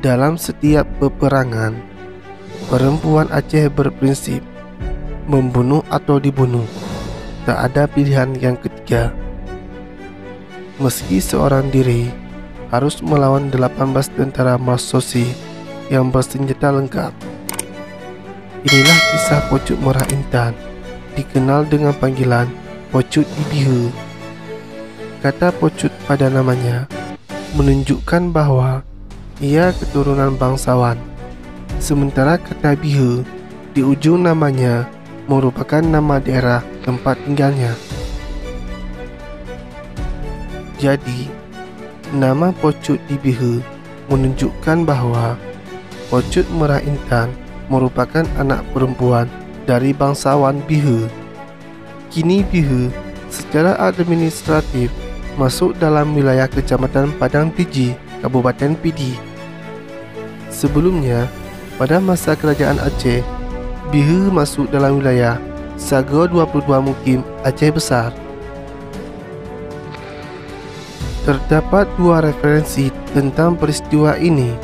Dalam setiap peperangan, perempuan Aceh berprinsip membunuh atau dibunuh. Tak ada pilihan yang ketiga. Meski seorang diri harus melawan 18 tentara Marsossi yang bersenjata lengkap. Inilah kisah Pocut Merah Intan, dikenal dengan panggilan Pocut Ibihe. Kata Pocut pada namanya menunjukkan bahwa ia keturunan bangsawan, sementara kata Bihe di ujung namanya merupakan nama daerah tempat tinggalnya. Jadi, nama Pocut Ibihe menunjukkan bahwa Pocut Merah Intan merupakan anak perempuan dari bangsawan Bihe. Kini Bihe secara administratif masuk dalam wilayah Kecamatan Padang Tiji, Kabupaten Pidi. Sebelumnya, pada masa Kerajaan Aceh, Bihe masuk dalam wilayah Sago 22 Mukim Aceh Besar. Terdapat dua referensi tentang peristiwa ini.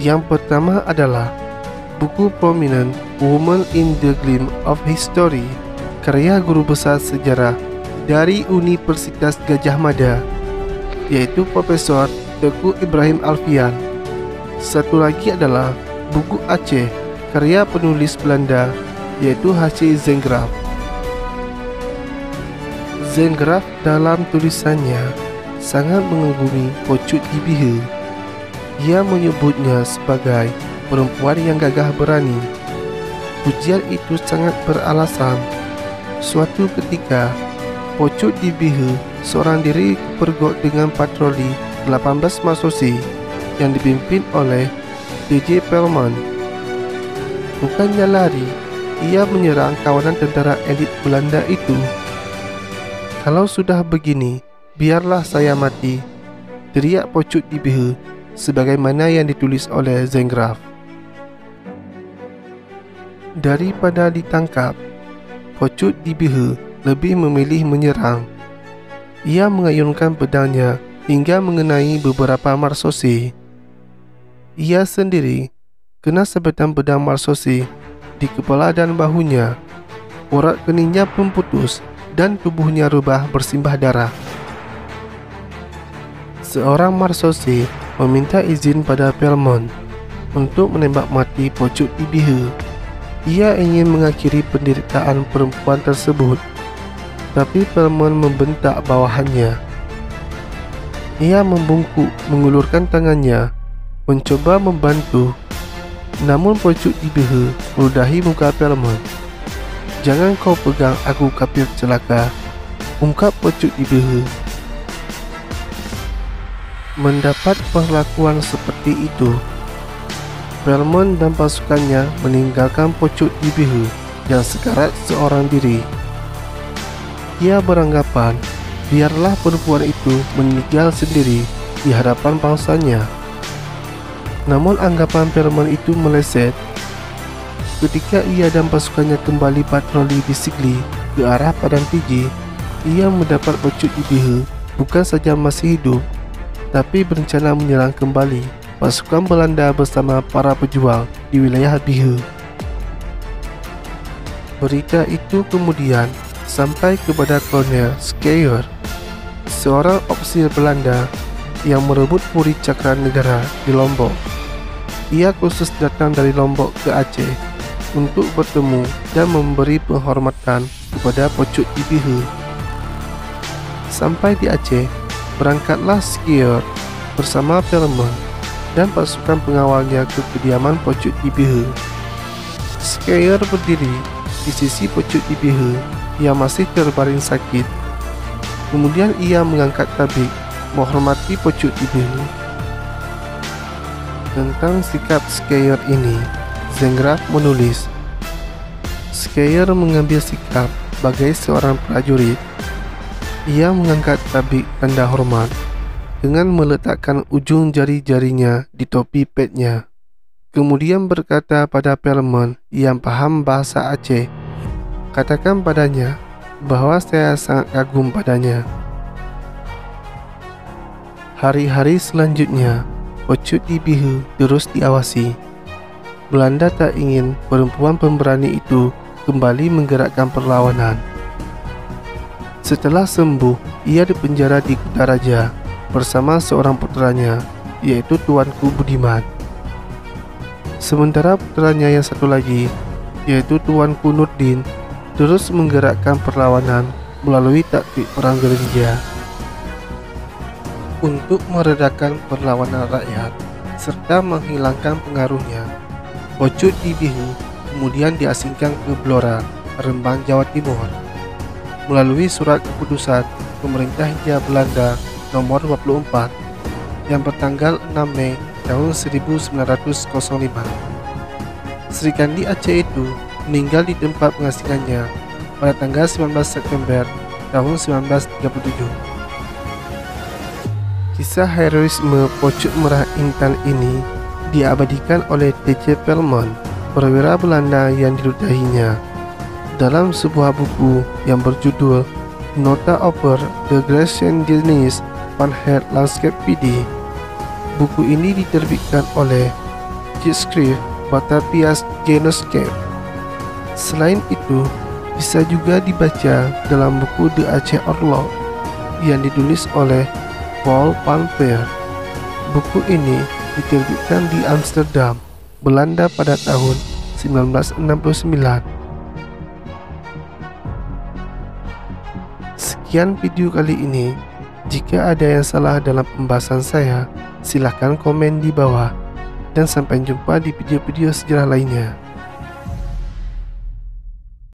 Yang pertama adalah buku prominent Women in the Gleam of History, karya guru besar sejarah dari Universitas Gadjah Mada, yaitu Profesor Teuku Ibrahim Alfian. Satu lagi adalah buku Aceh, karya penulis Belanda, yaitu H.C. Zengraf. Zengraf dalam tulisannya sangat mengagumi Pocut Ibihe. Ia menyebutnya sebagai perempuan yang gagah berani. Pujian itu sangat beralasan. Suatu ketika, Pocut Ibihe seorang diri kepergok dengan patroli 18 Marsossi yang dipimpin oleh D.J. Pelman. Bukannya lari, ia menyerang kawanan tentara elit Belanda itu. "Kalau sudah begini, biarlah saya mati," teriak Pocut Ibihe sebagaimana yang ditulis oleh Zengraf. Daripada ditangkap, Pocut Ibihe lebih memilih menyerang. Ia mengayunkan pedangnya hingga mengenai beberapa Marsossi. Ia sendiri kena sabetan pedang Marsossi di kepala dan bahunya. Urat keningnya pun putus dan tubuhnya rebah bersimbah darah. Seorang Marsossi meminta izin pada Pelman untuk menembak mati Pocut Ibihe. Ia ingin mengakhiri penderitaan perempuan tersebut, tapi Pelman membentak bawahannya. Ia membungkuk, mengulurkan tangannya, mencoba membantu. Namun Pocut Ibihe meludahi muka Pelman. "Jangan kau pegang aku, kafir celaka," ungkap Pocut Ibihe. Mendapat perlakuan seperti itu, Pelman dan pasukannya meninggalkan Pocut Ibihe yang sekarat seorang diri. Ia beranggapan biarlah perempuan itu meninggal sendiri di hadapan bangsanya. Namun anggapan Pelman itu meleset. Ketika ia dan pasukannya kembali patroli di Sigli ke arah Padang Tiji, ia mendapat Pocut Ibihe bukan saja masih hidup, tapi berencana menyerang kembali pasukan Belanda bersama para pejuang di wilayah Bihe. Berita itu kemudian sampai kepada Kolonel Scheier, seorang ofisir Belanda yang merebut Puri Cakranegara di Lombok. Ia khusus datang dari Lombok ke Aceh untuk bertemu dan memberi penghormatan kepada Pocut Ibihe. Sampai di Aceh, berangkatlah Scheier bersama Pelman dan pasukan pengawalnya ke kediaman Pocut Ibihe. Scheier berdiri di sisi Pocut Ibihe yang masih terbaring sakit. Kemudian ia mengangkat tabik menghormati Pocut Ibihe. Tentang sikap Scheier ini, Zengraf menulis, Scheier mengambil sikap sebagai seorang prajurit. Ia mengangkat tabik tanda hormat dengan meletakkan ujung jari-jarinya di topi petnya. Kemudian berkata pada Pelman yang paham bahasa Aceh, "Katakan padanya bahwa saya sangat kagum padanya." Hari-hari selanjutnya, Pocut di Bihu terus diawasi. Belanda tak ingin perempuan pemberani itu kembali menggerakkan perlawanan. Setelah sembuh, ia dipenjara di Kutaraja bersama seorang putranya, yaitu Tuanku Budiman. Sementara putranya yang satu lagi, yaitu Tuanku Nurdin, terus menggerakkan perlawanan melalui taktik perang gerilya. Untuk meredakan perlawanan rakyat serta menghilangkan pengaruhnya, Pocut di Bihu kemudian diasingkan ke Blora, Rembang, Jawa Timur melalui surat keputusan Pemerintah Hindia Belanda nomor 24 yang bertanggal 6 Mei tahun 1905. Sri Kandi Aceh itu meninggal di tempat pengasingannya pada tanggal 19 September tahun 1937. Kisah heroisme Pocut Merah Intan ini diabadikan oleh T.C. Pelmon, perwira Belanda yang diludahinya, dalam sebuah buku yang berjudul Nota over the Grescendines van het Landschap PD. Buku ini diterbitkan oleh Tijdschrift Batavia's Genootschap. Selain itu, bisa juga dibaca dalam buku The Aceh Orlog yang ditulis oleh Paul van Peer. Buku ini diterbitkan di Amsterdam, Belanda pada tahun 1969. Sekian video kali ini. Jika ada yang salah dalam pembahasan saya, silahkan komen di bawah. Dan sampai jumpa di video-video sejarah lainnya.